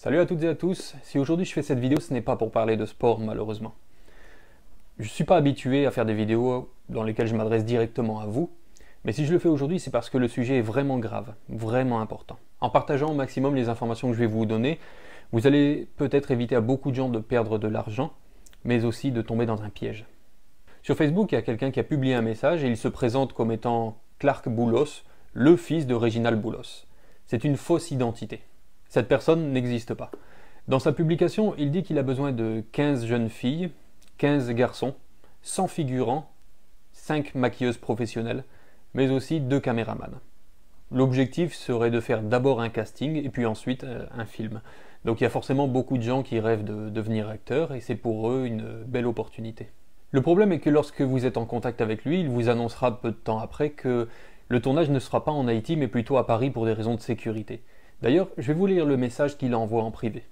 Salut à toutes et à tous, si aujourd'hui je fais cette vidéo ce n'est pas pour parler de sport malheureusement. Je ne suis pas habitué à faire des vidéos dans lesquelles je m'adresse directement à vous, mais si je le fais aujourd'hui c'est parce que le sujet est vraiment grave, vraiment important. En partageant au maximum les informations que je vais vous donner, vous allez peut-être éviter à beaucoup de gens de perdre de l'argent, mais aussi de tomber dans un piège. Sur Facebook, il y a quelqu'un qui a publié un message et il se présente comme étant Clark Boulos, le fils de Réginald Boulos. C'est une fausse identité. Cette personne n'existe pas. Dans sa publication, il dit qu'il a besoin de 15 jeunes filles, 15 garçons, 100 figurants, 5 maquilleuses professionnelles, mais aussi 2 caméramans. L'objectif serait de faire d'abord un casting et puis ensuite un film. Donc il y a forcément beaucoup de gens qui rêvent de devenir acteurs et c'est pour eux une belle opportunité. Le problème est que lorsque vous êtes en contact avec lui, il vous annoncera peu de temps après que le tournage ne sera pas en Haïti mais plutôt à Paris pour des raisons de sécurité. D'ailleurs, je vais vous lire le message qu'il envoie en privé.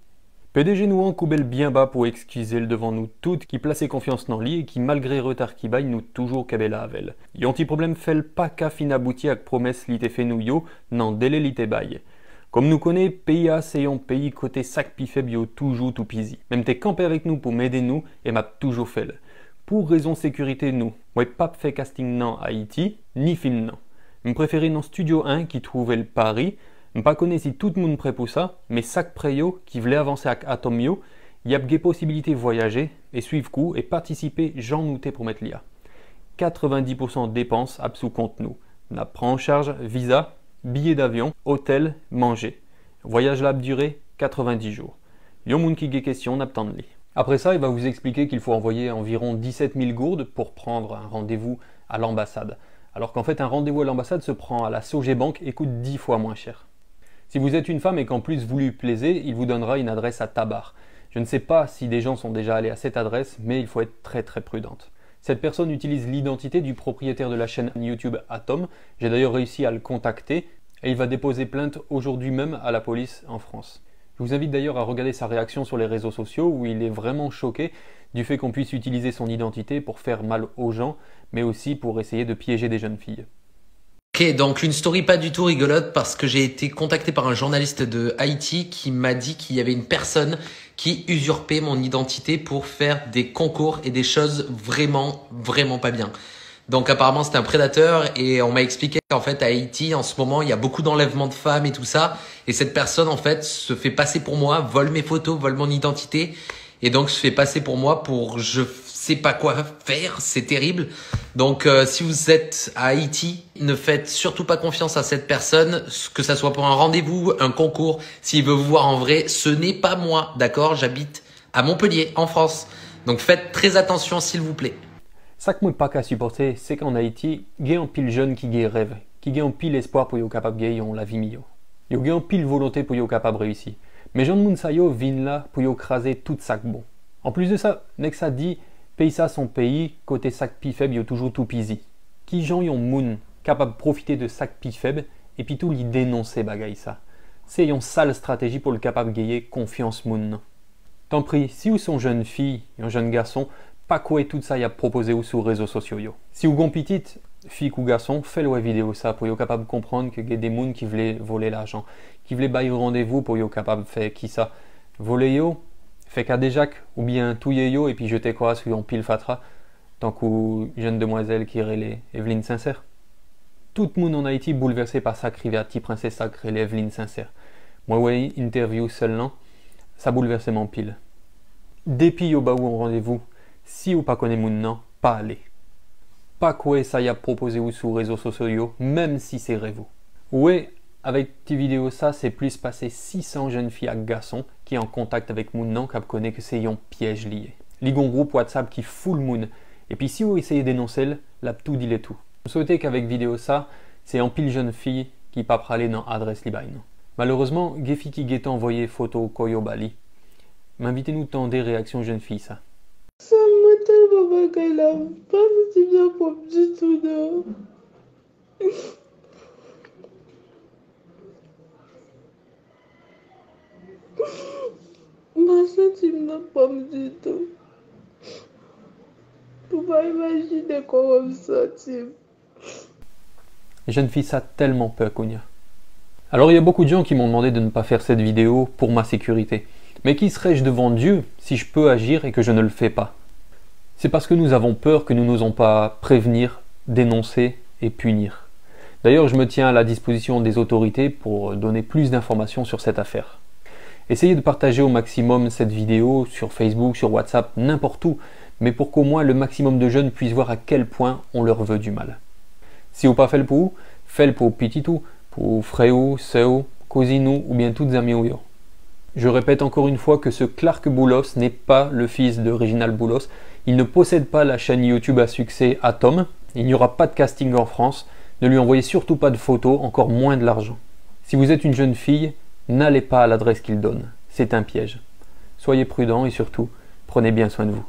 PDG nous encoubelle bien bas pour excuser le devant nous toutes qui plaçait confiance dans lui et qui malgré retard qui baille nous toujours kabela avec. Yonti problème fait pas qu'à fin abouti avec promesse li te fait nous yo, nan délai li te baille. Comme nous connaît, pays A c'est un pays côté sac pi faible yo toujours tout pisi. Même t'es campé avec nous pour m'aider nous et m'a toujours fait. Pour raison sécurité nous, moi pas fait casting nan Haïti, ni film nan. Me préféré dans Studio 1 qui trouvait le Paris. Je ne connais pas si tout le monde prêt pour ça, mais chaque préyo qui voulait avancer avec Atomio, il y a des possibilités de voyager et suivre coup et participer j'en nouté pour mettre l'IA. 90% de dépenses à sous compte nous. On prend en charge visa, billets d'avion, hôtel, manger. Voyage là durée 90 jours. Yon moun qui get question n'attend de lui. Après ça, il va vous expliquer qu'il faut envoyer environ 17 000 gourdes pour prendre un rendez-vous à l'ambassade. Alors qu'en fait, un rendez-vous à l'ambassade se prend à la Sogebank et coûte 10 fois moins cher. Si vous êtes une femme et qu'en plus vous lui plaisez, il vous donnera une adresse à Tabar. Je ne sais pas si des gens sont déjà allés à cette adresse, mais il faut être très prudente. Cette personne utilise l'identité du propriétaire de la chaîne YouTube Atom. J'ai d'ailleurs réussi à le contacter et il va déposer plainte aujourd'hui même à la police en France. Je vous invite d'ailleurs à regarder sa réaction sur les réseaux sociaux où il est vraiment choqué du fait qu'on puisse utiliser son identité pour faire mal aux gens, mais aussi pour essayer de piéger des jeunes filles. Ok, donc une story pas du tout rigolote parce que j'ai été contacté par un journaliste de Haïti qui m'a dit qu'il y avait une personne qui usurpait mon identité pour faire des concours et des choses vraiment pas bien. Donc apparemment c'était un prédateur et on m'a expliqué qu'en fait à Haïti en ce moment il y a beaucoup d'enlèvements de femmes et tout ça et cette personne en fait se fait passer pour moi, vole mes photos, vole mon identité et donc se fait passer pour moi pour je sais pas quoi faire, c'est terrible. Donc si vous êtes à Haïti, ne faites surtout pas confiance à cette personne, que ça soit pour un rendez-vous, un concours, s'il veut vous voir en vrai, ce n'est pas moi, d'accord? J'habite à Montpellier, en France. Donc faites très attention s'il vous plaît. Ça que moi pas qu'à supporter, c'est qu'en Haïti, il y a un pile jeune qui a rêve, qui a un pile espoir pour être capable de gagner la vie mieux. Il y a un pile volonté pour être capable de réussir. Mais Jean de Mounsayo viennent là pour écraser tout ça bon. En plus de ça, Nexa dit pays ça son pays, côté sac pi faible, il toujours tout pisi. Qui gens yon moun capable de profiter de sac pi faible et puis tout lui dénoncer bagay ça. C'est une sale stratégie pour le capable de gagner confiance moun. Tant pis, si vous sont jeune fille, un jeune garçon, pas quoi tout ça y a proposé ou sur les réseaux sociaux yo. Si vous gon petite fille ou garçon, faites-le vidéo ça pour être capable de comprendre que y a des moun qui voulaient voler l'argent, qui voulaient bailler rendez-vous pour être capable de faire qui ça. Voler yo, fait qu'à des jacques ou bien touiller yo et puis jeter quoi sur un pile fatra tant qu'une jeune demoiselle qui relève Evelyne Sincère. Tout le monde en Haïti bouleversé par sa rivière petit princesse sacrée Evelyne Sincère. Moi ouais interview seulement ça bouleversé mon pile. Depuis yo ba ou en rendez-vous, si ou pas connaît moun nan, pas aller. Pas quoi ça y a proposé ou sur réseaux sociaux même si c'est rêve. Ouais, avec cette vidéo ça, c'est plus passé 600 jeunes filles et garçons qui en contact avec moun nan qui connaît que c'est un piège lié. Ligon groupe WhatsApp qui fout le moun. Et puis si vous essayez de dénoncer, là tout dit les tout. Je souhaitais qu'avec vidéo ça, c'est en pile jeune fille qui pas praler dans adresse libaine. Malheureusement, Gefi qui guette envoyé photo Koyo Bali. M'invitez-nous tant des réactions jeunes filles ça. Ça m'a tellement bagay là, pas si bien pour du tout non. Ma senti m'a pas du tout. Pour pas imaginer comment me sentir. Les jeunes filles ça tellement peur qu'on y a. Alors il y a beaucoup de gens qui m'ont demandé de ne pas faire cette vidéo pour ma sécurité. Mais qui serais-je devant Dieu si je peux agir et que je ne le fais pas? C'est parce que nous avons peur que nous n'osons pas prévenir, dénoncer et punir. D'ailleurs, je me tiens à la disposition des autorités pour donner plus d'informations sur cette affaire. Essayez de partager au maximum cette vidéo sur Facebook, sur WhatsApp, n'importe où, mais pour qu'au moins le maximum de jeunes puissent voir à quel point on leur veut du mal. Si vous pas fait le pour pititou, pour frère, sœur, cousine ou bien toutes amies ou yo. Je répète encore une fois que ce Clark Boulos n'est pas le fils de Reginald Boulos. Il ne possède pas la chaîne YouTube à succès Atom. Il n'y aura pas de casting en France. Ne lui envoyez surtout pas de photos, encore moins de l'argent. Si vous êtes une jeune fille, n'allez pas à l'adresse qu'il donne. C'est un piège. Soyez prudents et surtout, prenez bien soin de vous.